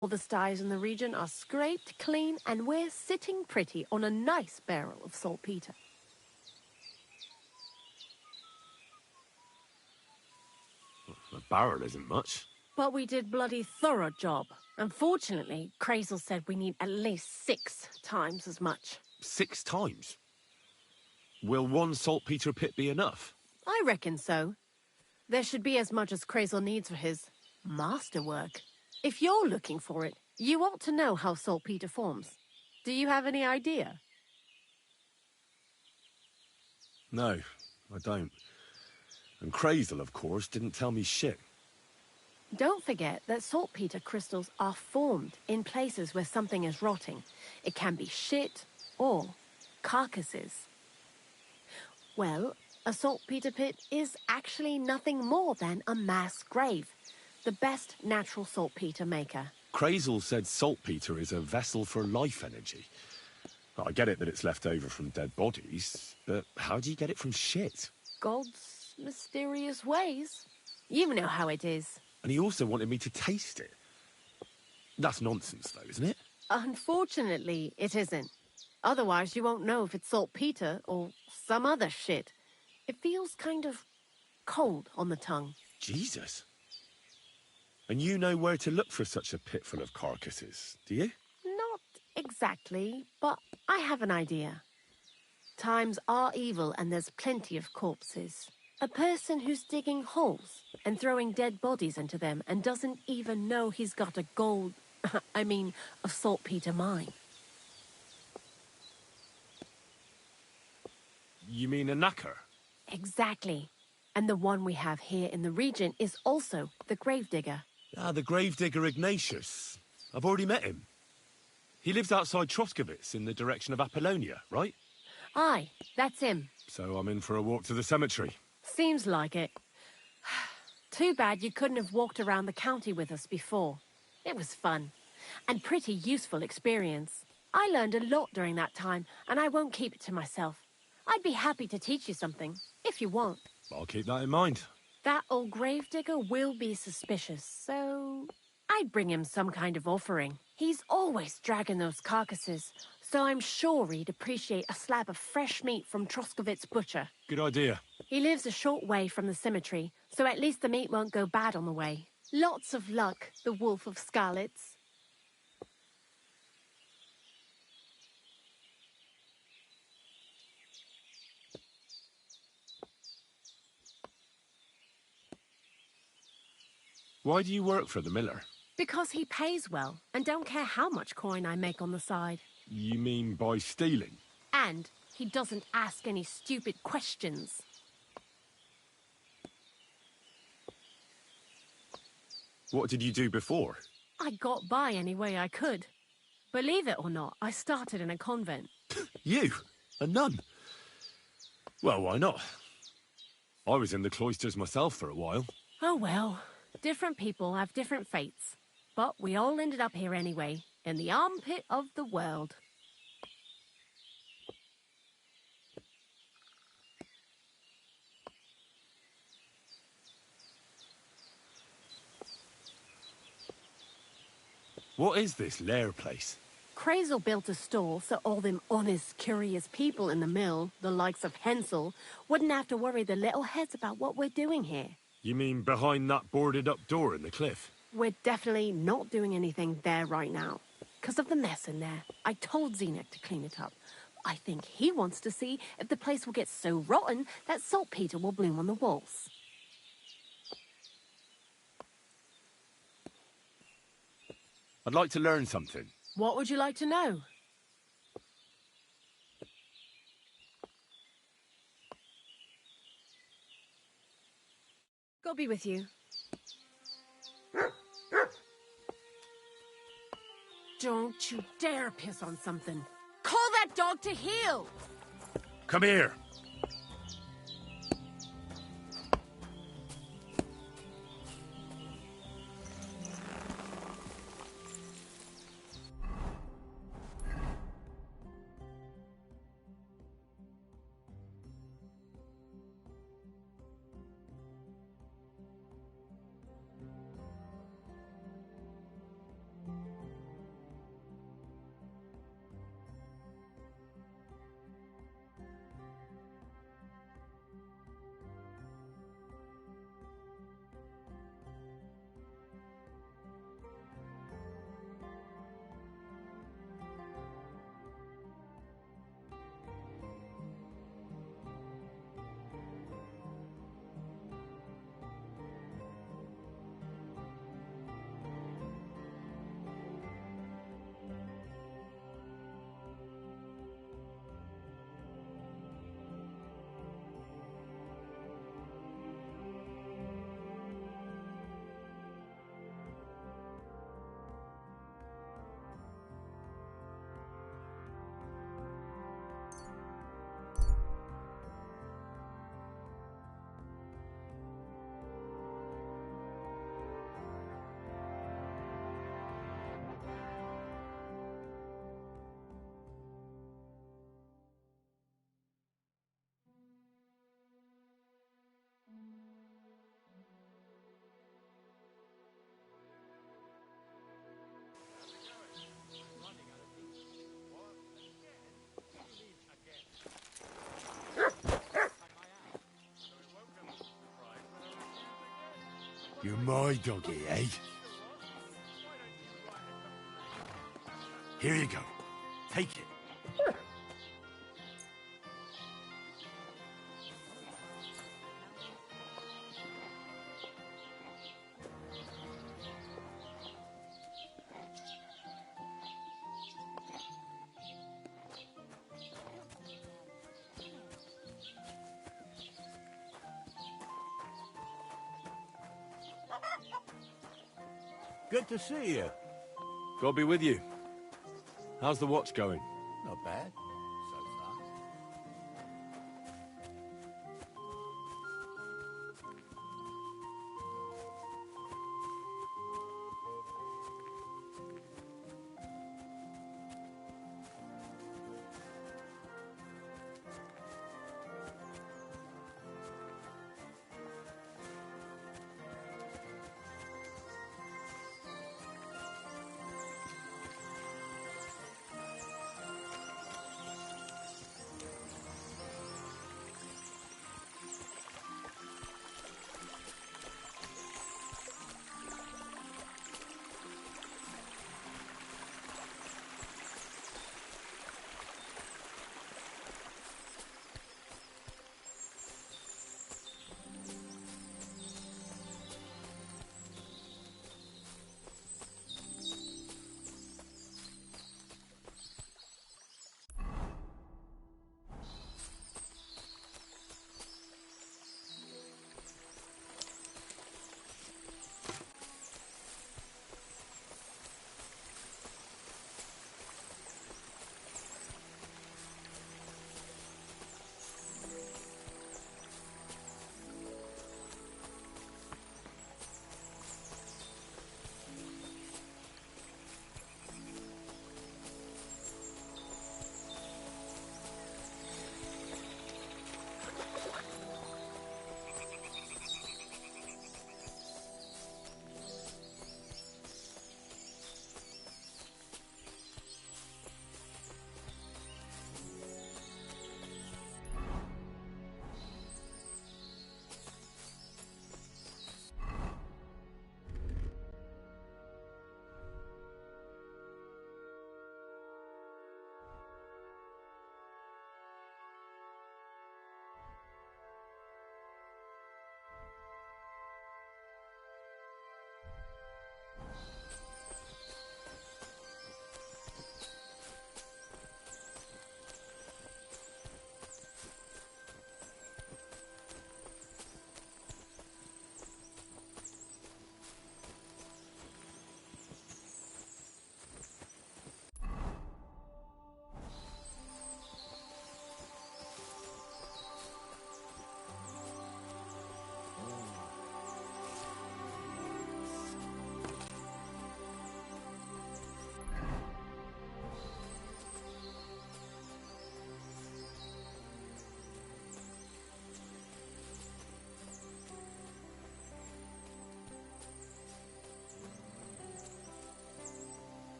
All the styes in the region are scraped clean, and we're sitting pretty on a nice barrel of saltpeter. A barrel isn't much. But we did bloody thorough job. Unfortunately, Crazel said we need at least 6 times as much. 6 times? Will 1 saltpeter pit be enough? I reckon so. There should be as much as Crazel needs for his masterwork. If you're looking for it, you ought to know how saltpeter forms. Do you have any idea? No, I don't. And Crazel, of course, didn't tell me shit. Don't forget that saltpeter crystals are formed in places where something is rotting. It can be shit or carcasses. Well, a saltpeter pit is actually nothing more than a mass grave. The best natural saltpeter maker. Crazel said saltpeter is a vessel for life energy. I get it that it's left over from dead bodies, but how do you get it from shit? God's mysterious ways. You know how it is. And he also wanted me to taste it. That's nonsense, though, isn't it? Unfortunately, it isn't. Otherwise, you won't know if it's saltpeter or some other shit. It feels kind of cold on the tongue. Jesus. And you know where to look for such a pit full of carcasses, do you? Not exactly, but I have an idea. Times are evil and there's plenty of corpses. A person who's digging holes and throwing dead bodies into them and doesn't even know he's got a a saltpeter mine. You mean a knacker? Exactly. And the one we have here in the region is also the gravedigger. Ah, the gravedigger Ignatius. I've already met him. He lives outside Troskovitz in the direction of Apollonia, right? Aye, that's him. So I'm in for a walk to the cemetery. Seems like it. Too bad you couldn't have walked around the county with us before. It was fun. And pretty useful experience. I learned a lot during that time, and I won't keep it to myself. I'd be happy to teach you something, if you want. I'll keep that in mind. That old gravedigger will be suspicious, so I'd bring him some kind of offering. He's always dragging those carcasses, so I'm sure he'd appreciate a slab of fresh meat from Troskovitz butcher. Good idea. He lives a short way from the cemetery, so at least the meat won't go bad on the way. Lots of luck, the Wolf of Skalitz. Why do you work for the miller? Because he pays well, and don't care how much coin I make on the side. You mean by stealing? And he doesn't ask any stupid questions. What did you do before? I got by any way I could. Believe it or not, I started in a convent. You? A nun? Well, why not? I was in the cloisters myself for a while. Oh well, different people have different fates. But we all ended up here anyway, in the armpit of the world. What is this lair place? Crazel built a stall so all them honest, curious people in the mill, the likes of Hensel, wouldn't have to worry their little heads about what we're doing here. You mean behind that boarded-up door in the cliff? We're definitely not doing anything there right now. Because of the mess in there. I told Zenek to clean it up. I think he wants to see if the place will get so rotten that saltpeter will bloom on the walls. I'd like to learn something. What would you like to know? God be with you. Don't you dare piss on something. Call that dog to heel! Come here. You're my doggy, eh? Here you go. Take it. Good to see you. God be with you. How's the watch going? Not bad, so far.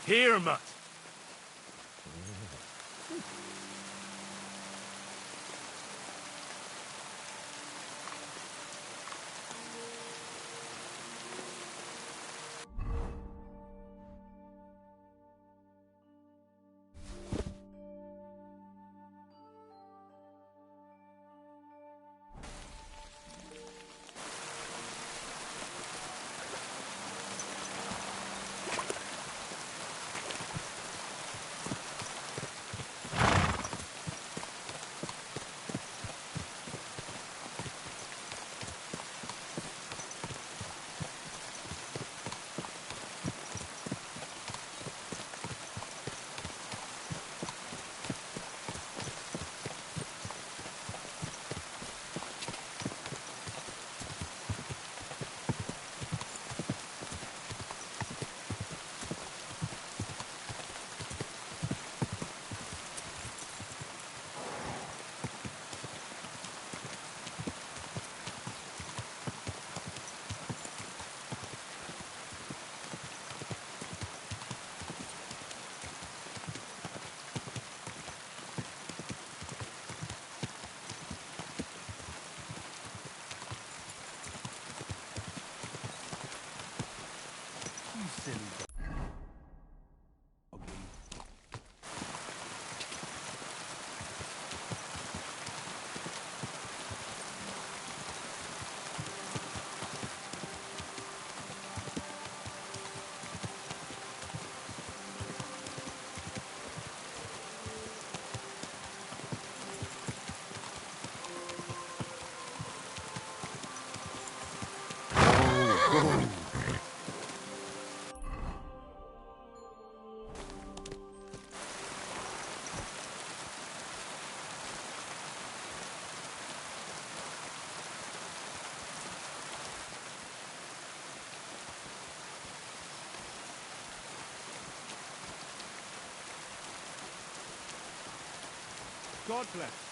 Here, mutt. God bless.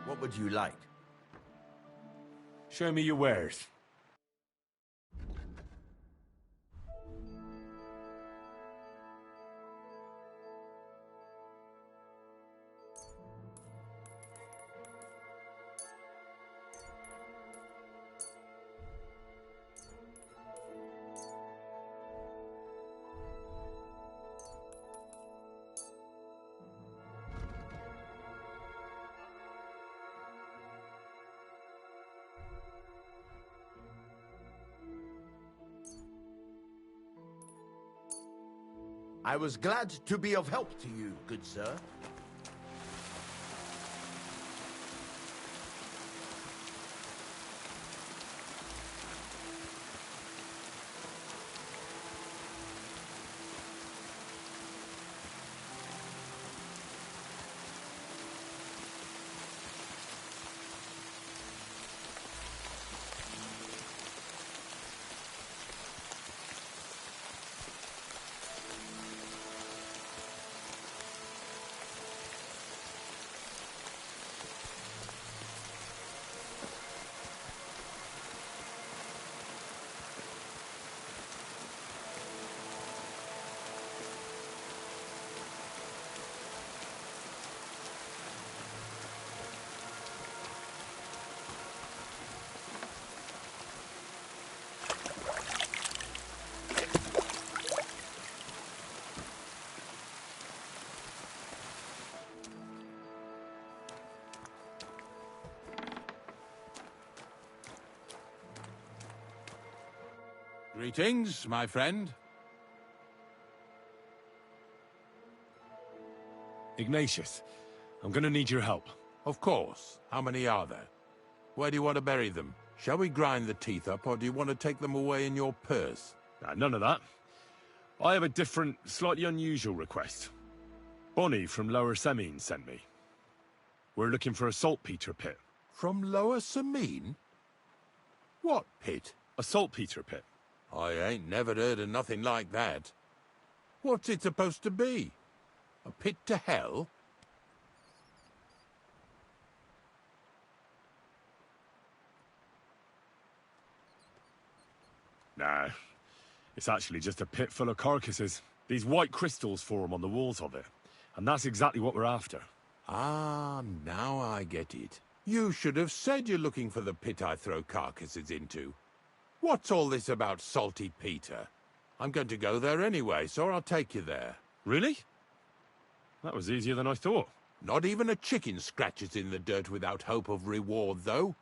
What would you like? Show me your wares. I was glad to be of help to you, good sir. Greetings, my friend. Ignatius, I'm gonna need your help. Of course. How many are there? Where do you want to bury them? Shall we grind the teeth up, or do you want to take them away in your purse? Nah, none of that. I have a different, slightly unusual request. Bonnie from Lower Semine sent me. We're looking for a saltpeter pit. From Lower Semine? What pit? A saltpeter pit. I ain't never heard of nothing like that. What's it supposed to be? A pit to hell? Nah, it's actually just a pit full of carcasses. These white crystals form on the walls of it, and that's exactly what we're after. Ah, now I get it. You should have said you're looking for the pit I throw carcasses into. What's all this about Salty Peter? I'm going to go there anyway, so I'll take you there. Really? That was easier than I thought. Not even a chicken scratches in the dirt without hope of reward, though.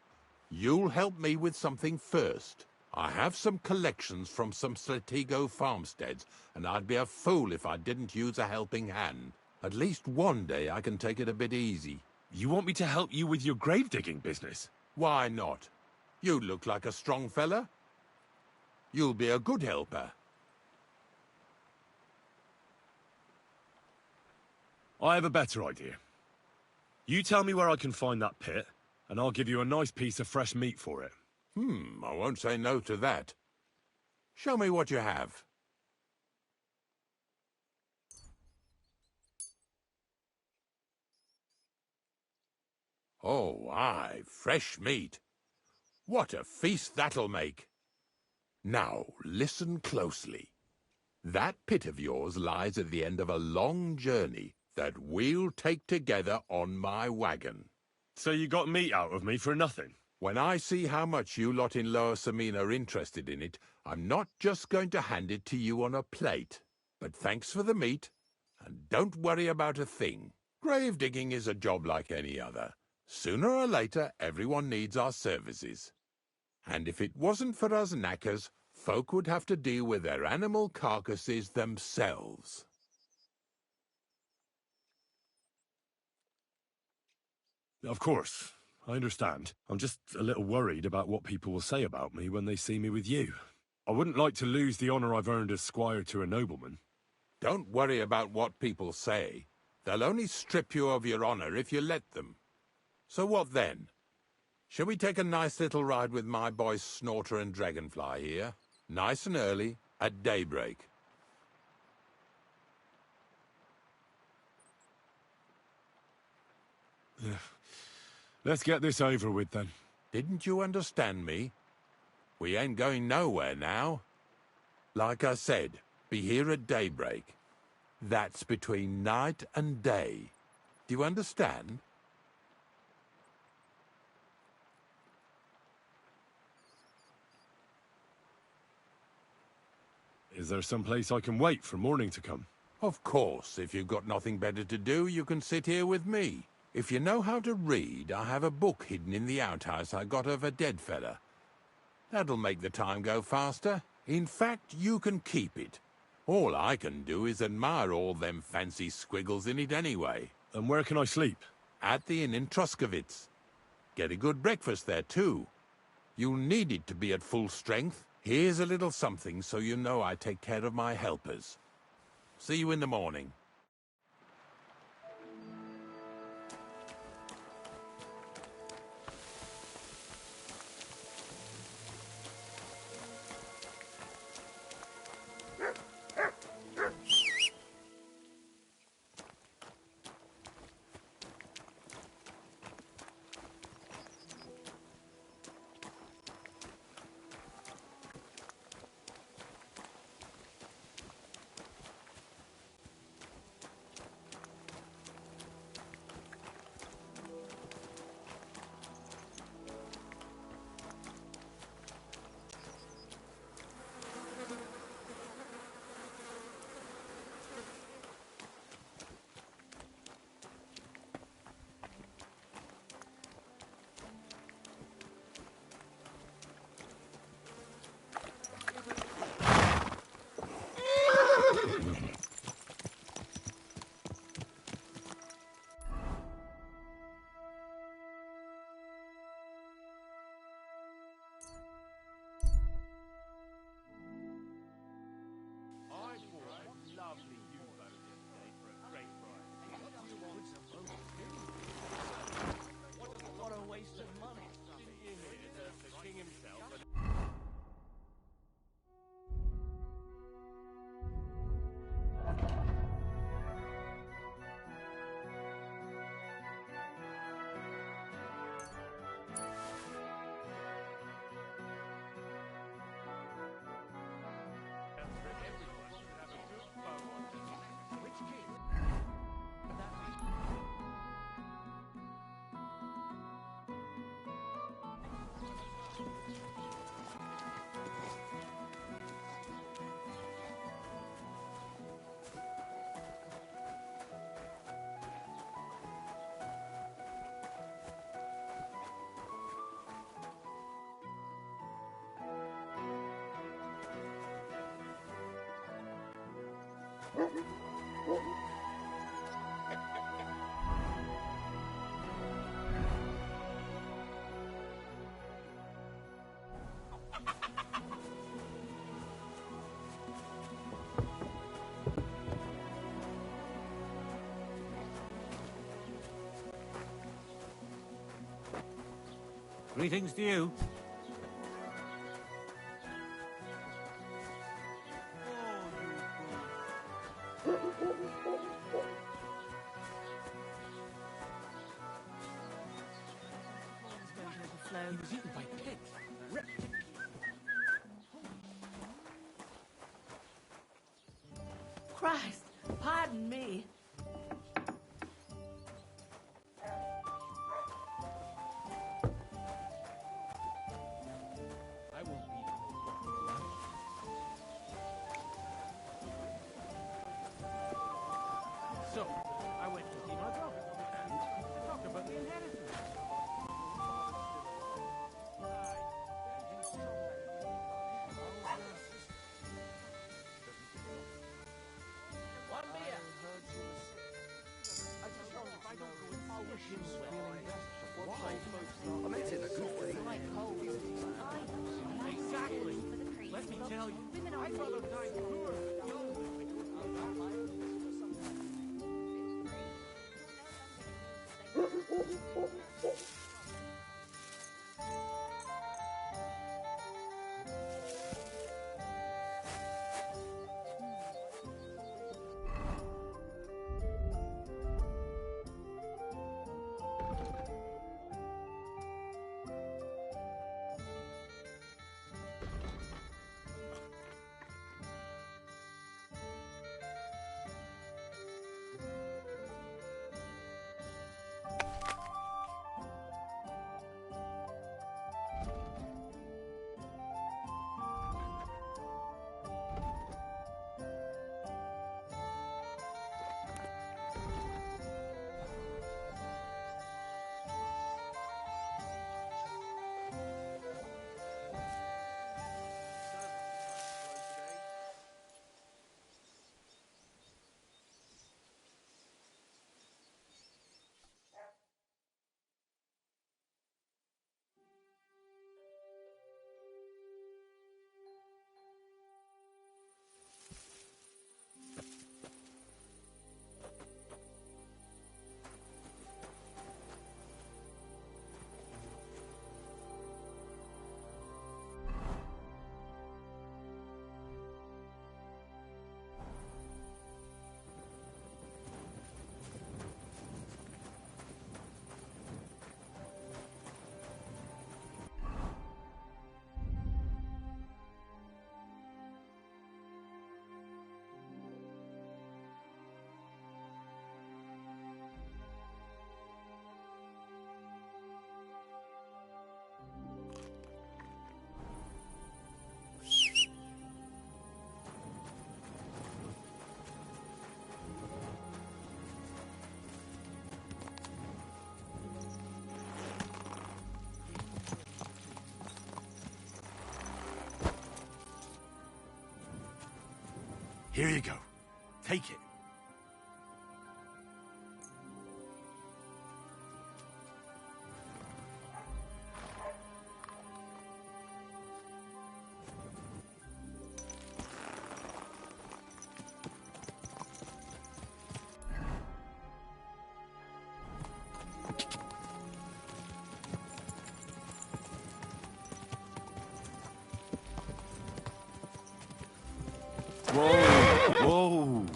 You'll help me with something first. I have some collections from some Slatigo farmsteads, and I'd be a fool if I didn't use a helping hand. At least one day I can take it a bit easy. You want me to help you with your grave-digging business? Why not? You look like a strong fella. You'll be a good helper. I have a better idea. You tell me where I can find that pit, and I'll give you a nice piece of fresh meat for it. I won't say no to that. Show me what you have. Oh, aye, fresh meat. What a feast that'll make. Now, listen closely. That pit of yours lies at the end of a long journey that we'll take together on my wagon. So you got meat out of me for nothing? When I see how much you lot in Lower Semine are interested in it, I'm not just going to hand it to you on a plate. But thanks for the meat, and don't worry about a thing. Grave digging is a job like any other. Sooner or later, everyone needs our services. And if it wasn't for us knackers, folk would have to deal with their animal carcasses themselves. Of course. I understand. I'm just a little worried about what people will say about me when they see me with you. I wouldn't like to lose the honor I've earned as squire to a nobleman. Don't worry about what people say. They'll only strip you of your honor if you let them. So what then? Shall we take a nice little ride with my boys Snorter and Dragonfly here? Nice and early, at daybreak. Let's get this over with, then. Didn't you understand me? We ain't going nowhere now. Like I said, be here at daybreak. That's between night and day. Do you understand? Is there some place I can wait for morning to come? Of course, if you've got nothing better to do, you can sit here with me. If you know how to read, I have a book hidden in the outhouse I got of a dead fella. That'll make the time go faster. In fact, you can keep it. All I can do is admire all them fancy squiggles in it anyway. And where can I sleep? At the inn in Truskowitz. Get a good breakfast there, too. You'll need it to be at full strength. Here's a little something so you know I take care of my helpers. See you in the morning. Greetings to you. He was eaten by pigs. Christ, pardon me. I won't be. So, I went to see my brother. We talked about the inheritance. One beer. I meant it a good thing. Exactly. Let me tell you, I'd rather die poor than young. Here you go. Take it. Whoa! Whoa!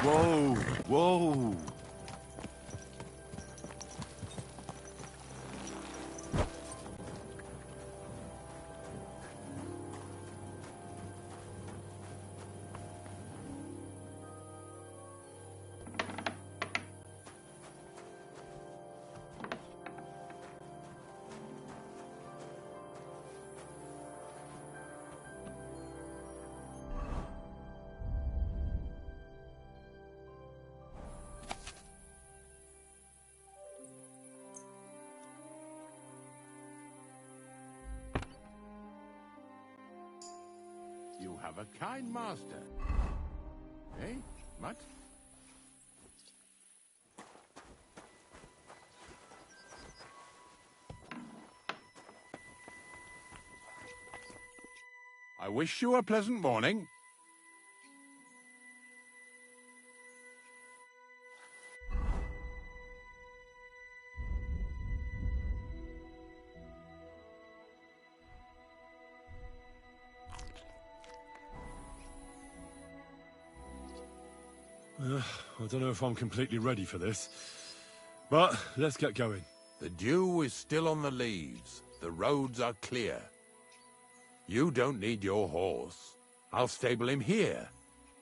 Whoa! Whoa! have a kind master. Eh? What? I wish you a pleasant morning. I don't know if I'm completely ready for this, but let's get going. The dew is still on the leaves. The roads are clear. You don't need your horse. I'll stable him here.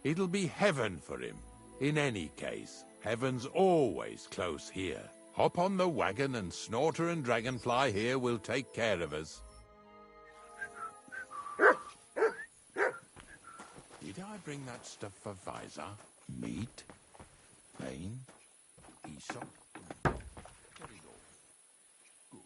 It'll be heaven for him. In any case, heaven's always close here. Hop on the wagon and Snorter and Dragonfly here will take care of us. Did I bring that stuff for Visor? Meat? Pain? Aesop? Get it all. Good.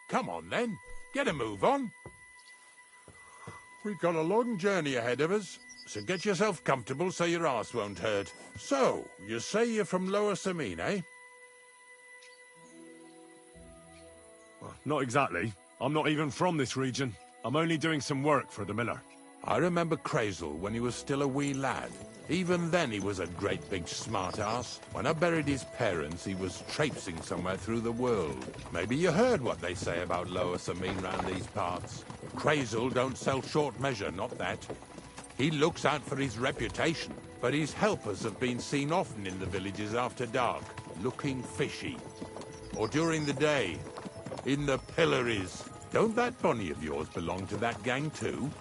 Come on, then. Get a move on. We've got a long journey ahead of us, so get yourself comfortable so your arse won't hurt. So, you say you're from Lower Samine, eh? Well, not exactly. I'm not even from this region. I'm only doing some work for the miller. I remember Crusade when he was still a wee lad. Even then he was a great big smart-ass. When I buried his parents, he was traipsing somewhere through the world. Maybe you heard what they say about Lower Samine round these parts. Crusade don't sell short measure, not that. He looks out for his reputation, but his helpers have been seen often in the villages after dark, looking fishy. Or during the day, in the pillories. Don't that bunny of yours belong to that gang too?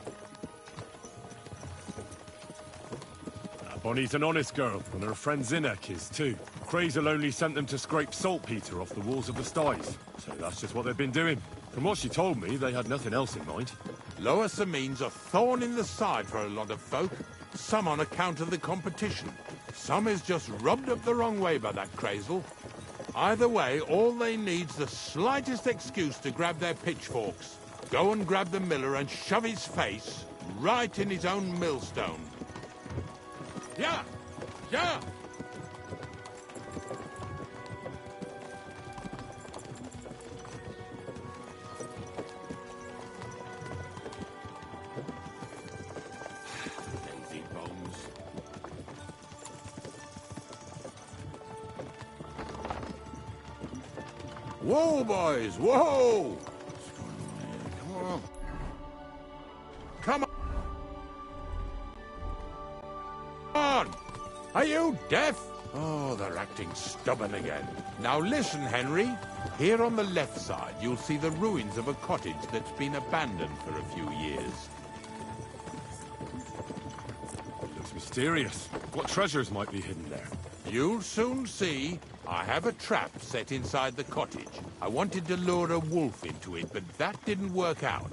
Bonnie's an honest girl, and her friend Zinnek is too. Crazel only sent them to scrape saltpeter off the walls of the sties, so that's just what they've been doing. From what she told me, they had nothing else in mind. Lower Samine's a thorn in the side for a lot of folk. Some on account of the competition. Some is just rubbed up the wrong way by that Crazel. Either way, all they need's the slightest excuse to grab their pitchforks. Go and grab the miller and shove his face right in his own millstone. Yeah! Yeah! Lazy bones. Whoa, boys! Whoa! Come on. Come on! Are you deaf? Oh, they're acting stubborn again. Now listen, Henry. Here on the left side, you'll see the ruins of a cottage that's been abandoned for a few years. Looks mysterious. What treasures might be hidden there? You'll soon see. I have a trap set inside the cottage. I wanted to lure a wolf into it, but that didn't work out.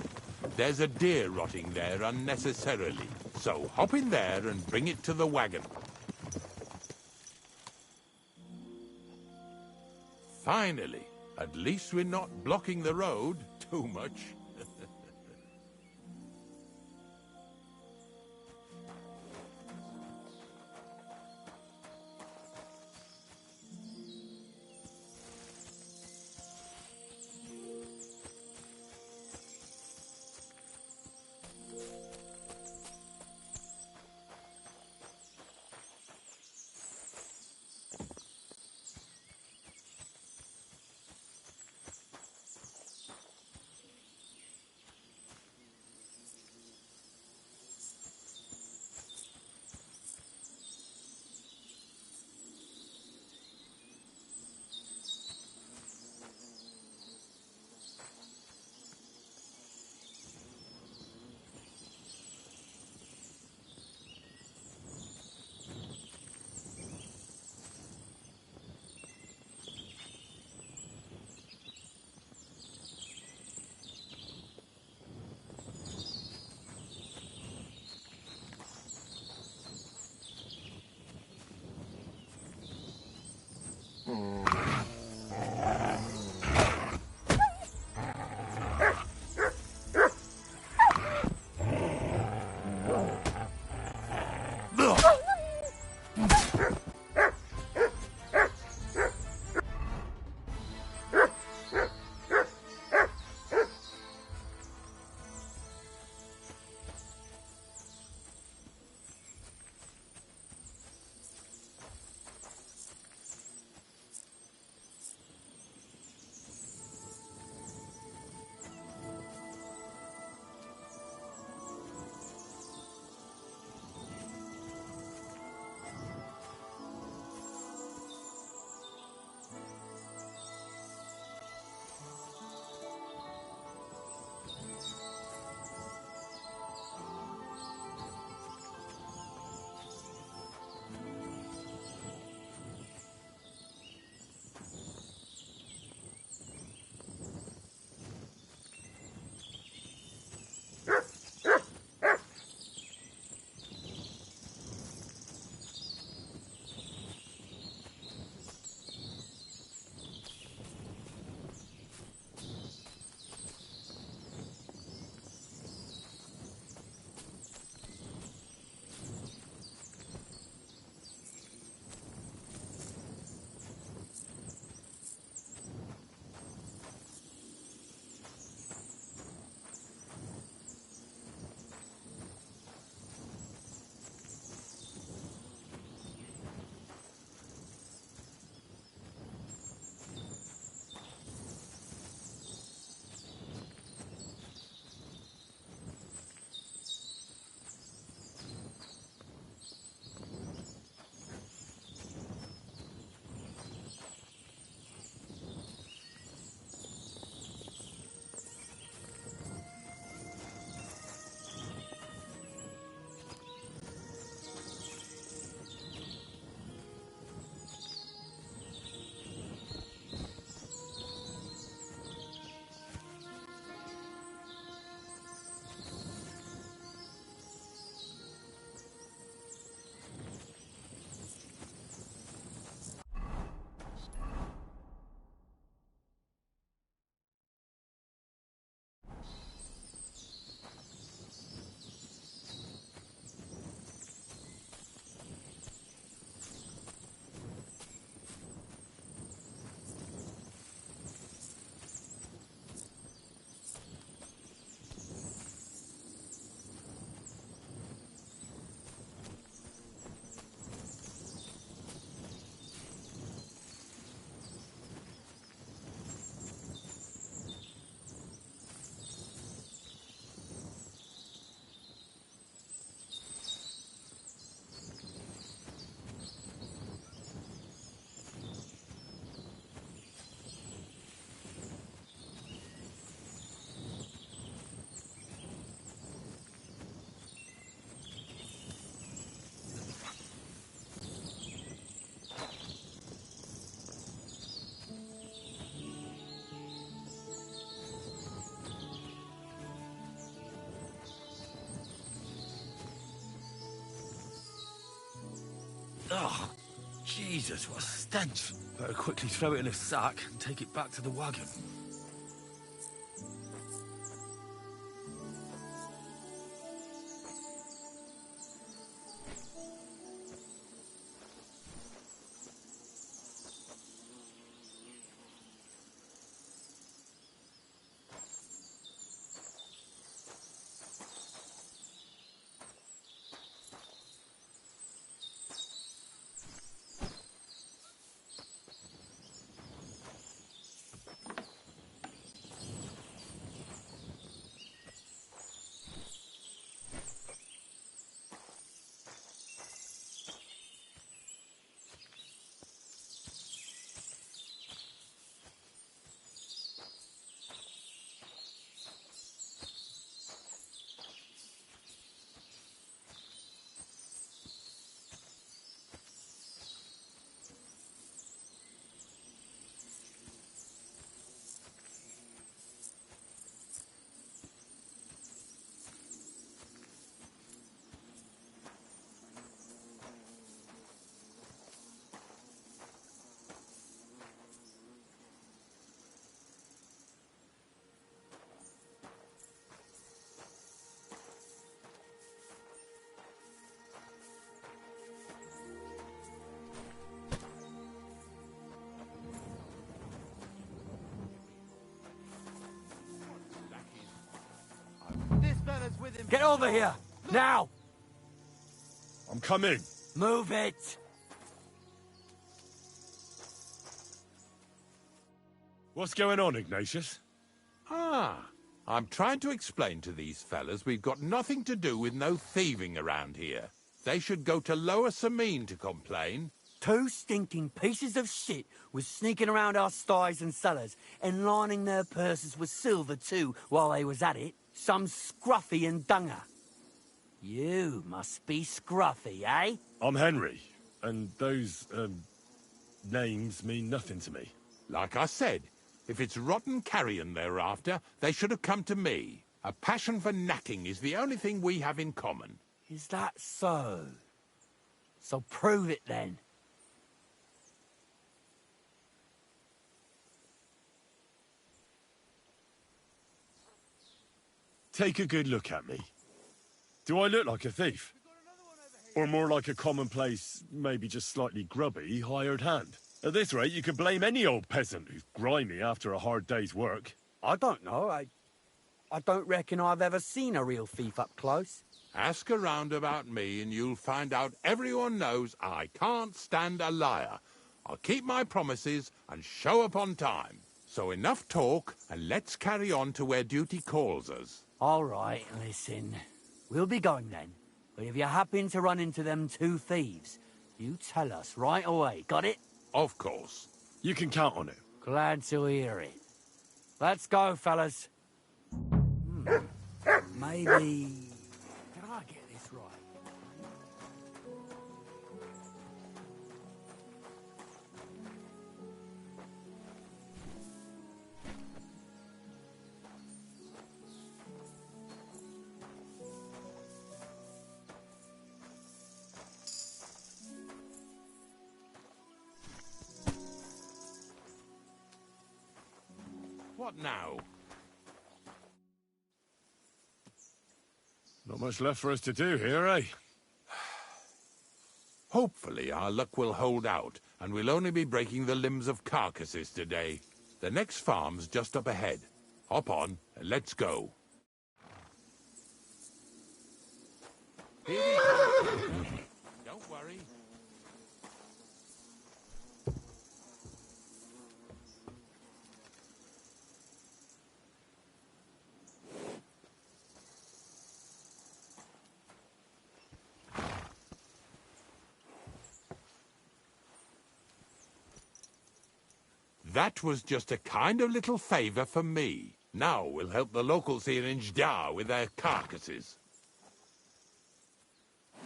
There's a deer rotting there unnecessarily. So hop in there and bring it to the wagon. Finally, at least we're not blocking the road too much. Oh, Jesus, what a stench. Better quickly throw it in a sack and take it back to the wagon. Get over here! Now! I'm coming. Move it! What's going on, Ignatius? I'm trying to explain to these fellas we've got nothing to do with no thieving around here. They should go to Lower Samine to complain. 2 stinking pieces of shit was sneaking around our sties and cellars and lining their purses with silver too while they was at it. Some scruffy and dunger. You must be scruffy, eh? I'm Henry, and those, names mean nothing to me. Like I said, if it's rotten carrion they're after, they should have come to me. A passion for knacking is the only thing we have in common. Is that so? So prove it then. Take a good look at me. Do I look like a thief? Or more like a commonplace, maybe just slightly grubby, hired hand? At this rate, you could blame any old peasant who's grimy after a hard day's work. I don't know. I don't reckon I've ever seen a real thief up close. Ask around about me and you'll find out everyone knows I can't stand a liar. I'll keep my promises and show up on time. So enough talk, and let's carry on to where duty calls us. All right, listen. We'll be going then. But if you happen to run into them 2 thieves, you tell us right away, got it? Of course. You can count on it. Glad to hear it. Let's go, fellas. Maybe... Did I get this right? What now? Not much left for us to do here, eh? Hopefully our luck will hold out, and we'll only be breaking the limbs of carcasses today. The next farm's just up ahead. Hop on, and let's go. Here we go. Don't worry. That was just a kind of little favour for me. Now we'll help the locals here in Jdar with their carcasses.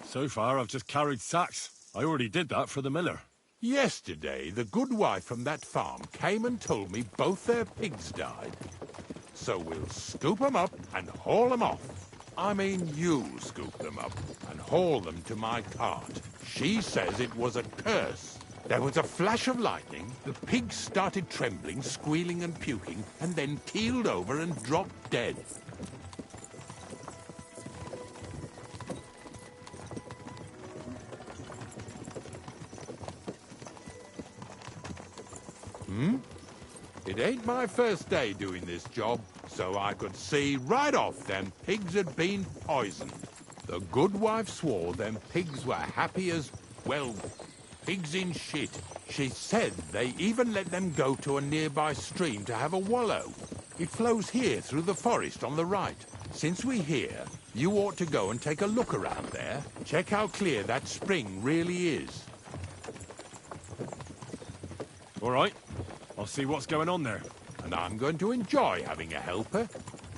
So far, I've just carried sacks. I already did that for the miller. Yesterday, the good wife from that farm came and told me both their pigs died. So we'll scoop them up and haul them off. I mean, you'll scoop them up and haul them to my cart. She says it was a curse. There was a flash of lightning, the pigs started trembling, squealing and puking, and then keeled over and dropped dead. It ain't my first day doing this job, so I could see right off them pigs had been poisoned. The good wife swore them pigs were happy as, well, pigs in shit. She said they even let them go to a nearby stream to have a wallow. It flows here through the forest on the right. Since we're here, you ought to go and take a look around there. Check how clear that spring really is. All right. I'll see what's going on there. And I'm going to enjoy having a helper.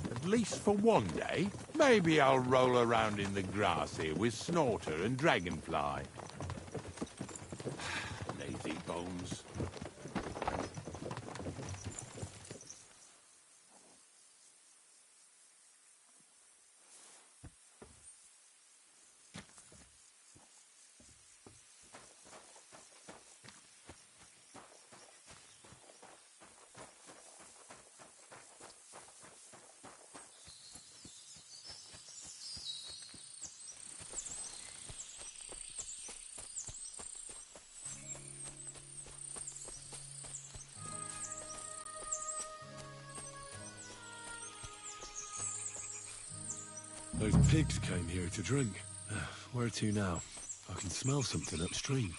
At least for one day. Maybe I'll roll around in the grass here with Snorter and Dragonfly. Lazy bones. Those pigs came here to drink. Where to now? I can smell something upstream.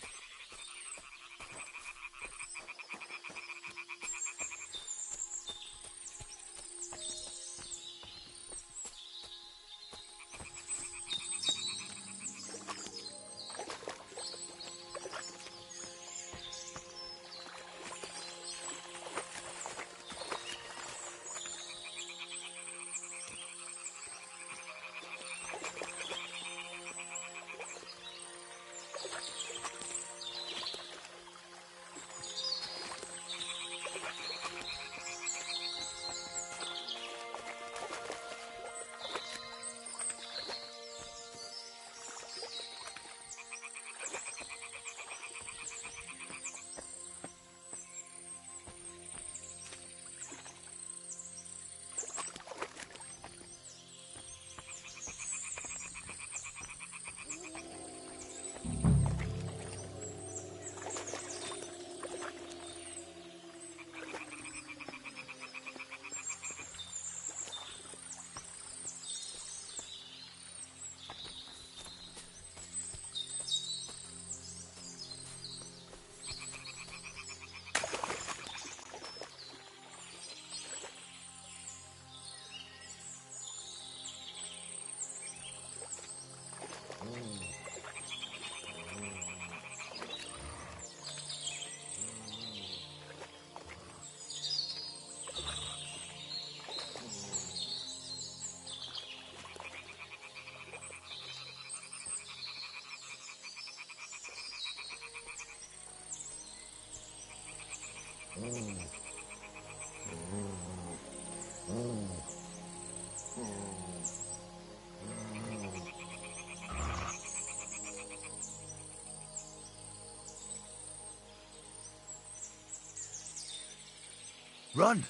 Run!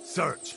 Search!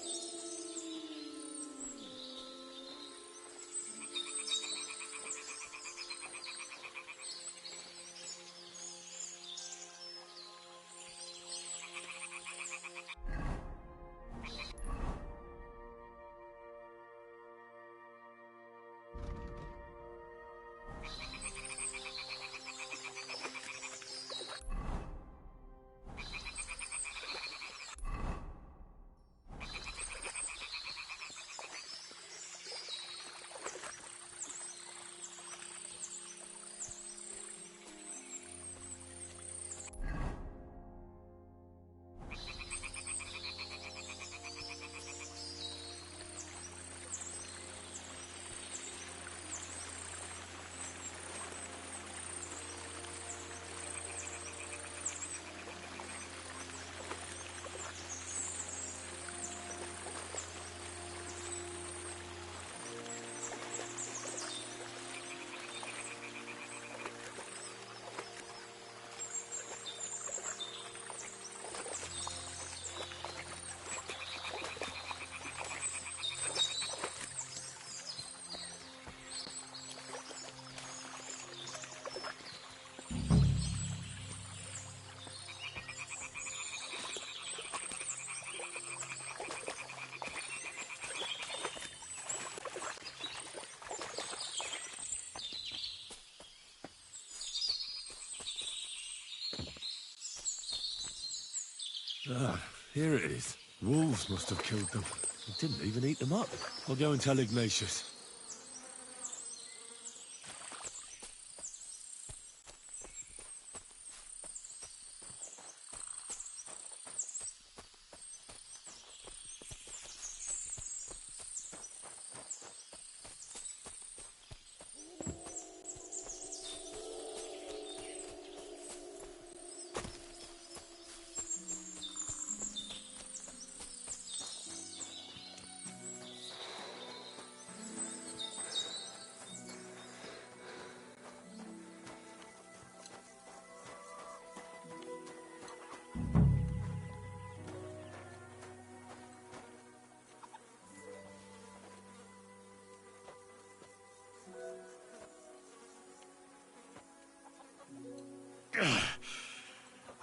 Ah, here it is. Wolves must have killed them. They didn't even eat them up. I'll go and tell Ignatius.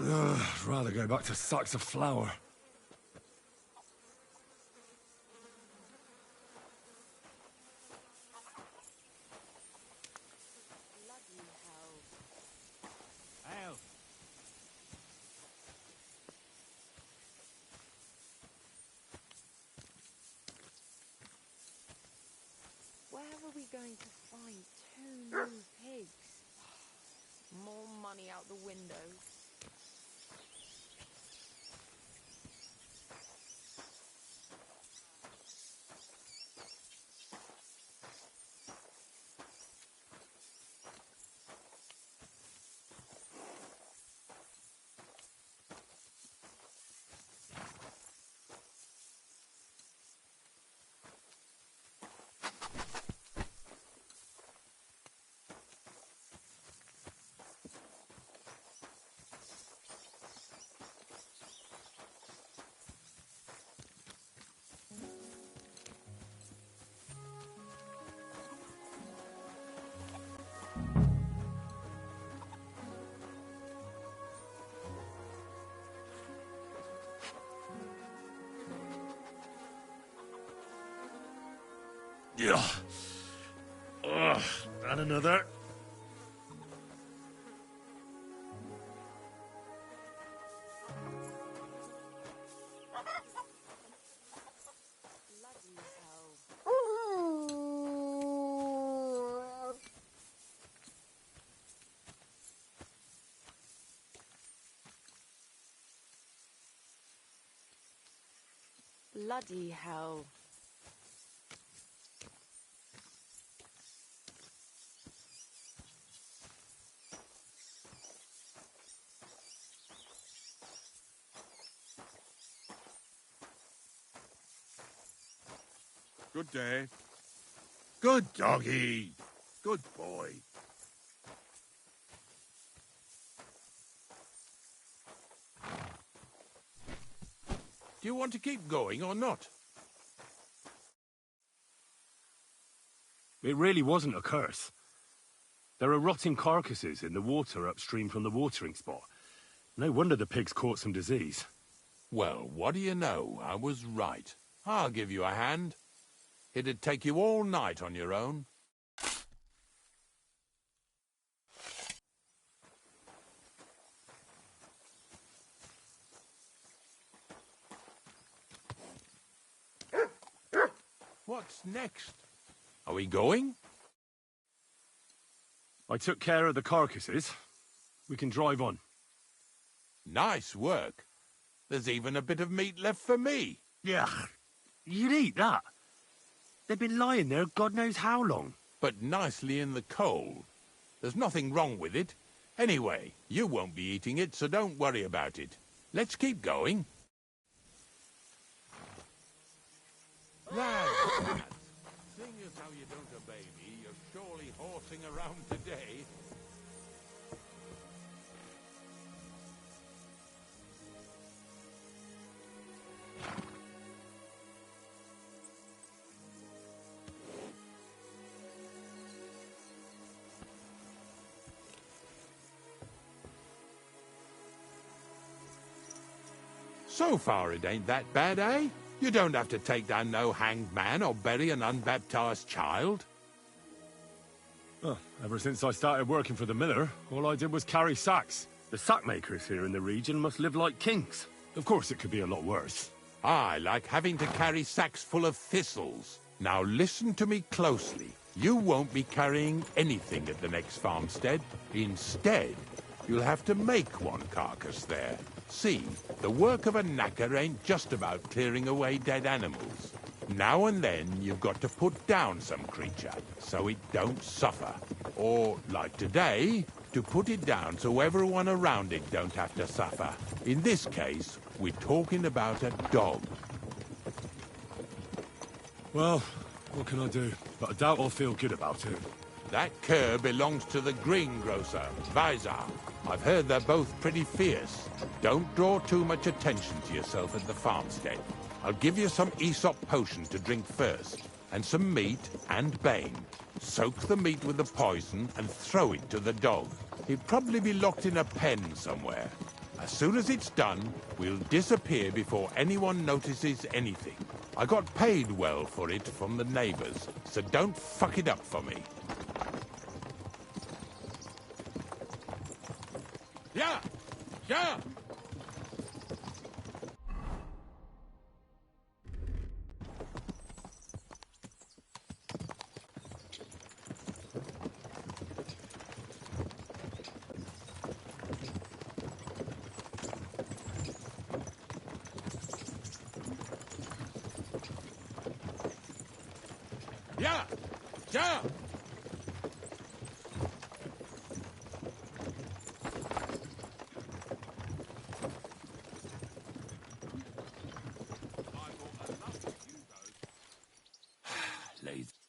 I'd rather go back to sacks of flour. are we going to find 2 new pigs? More money out the window. Yeah. Ugh, and another. Bloody hell. Good day. Good doggy. Good boy. Do you want to keep going or not? It really wasn't a curse. There are rotting carcasses in the water upstream from the watering spot. No wonder the pigs caught some disease. Well, what do you know? I was right. I'll give you a hand. It'd take you all night on your own. What's next? Are we going? I took care of the carcasses. We can drive on. Nice work. There's even a bit of meat left for me. Yeah, you'd eat that. They've been lying there God knows how long. But nicely in the cold. There's nothing wrong with it. Anyway, you won't be eating it, so don't worry about it. Let's keep going. Lads, seeing as how you don't obey me, you're surely horsing around today. So far it ain't that bad, eh? You don't have to take down no hanged man or bury an unbaptized child. Oh, ever since I started working for the miller, all I did was carry sacks. The sack makers here in the region must live like kings. Of course it could be a lot worse. I like having to carry sacks full of thistles. Now listen to me closely. You won't be carrying anything at the next farmstead. Instead, you'll have to make one carcass there. See, the work of a knacker ain't just about clearing away dead animals. Now and then you've got to put down some creature, so it don't suffer. Or, like today, to put it down so everyone around it don't have to suffer. In this case, we're talking about a dog. Well, what can I do? But I doubt I'll feel good about it. That cur belongs to the greengrocer, Vizar. I've heard they're both pretty fierce. Don't draw too much attention to yourself at the farmstead. I'll give you some Aesop potion to drink first, and some meat and bane. Soak the meat with the poison and throw it to the dog. He'll probably be locked in a pen somewhere. As soon as it's done, we'll disappear before anyone notices anything. I got paid well for it from the neighbors, so don't fuck it up for me. Yeah! Yeah! Yeah! Yeah! Lazy.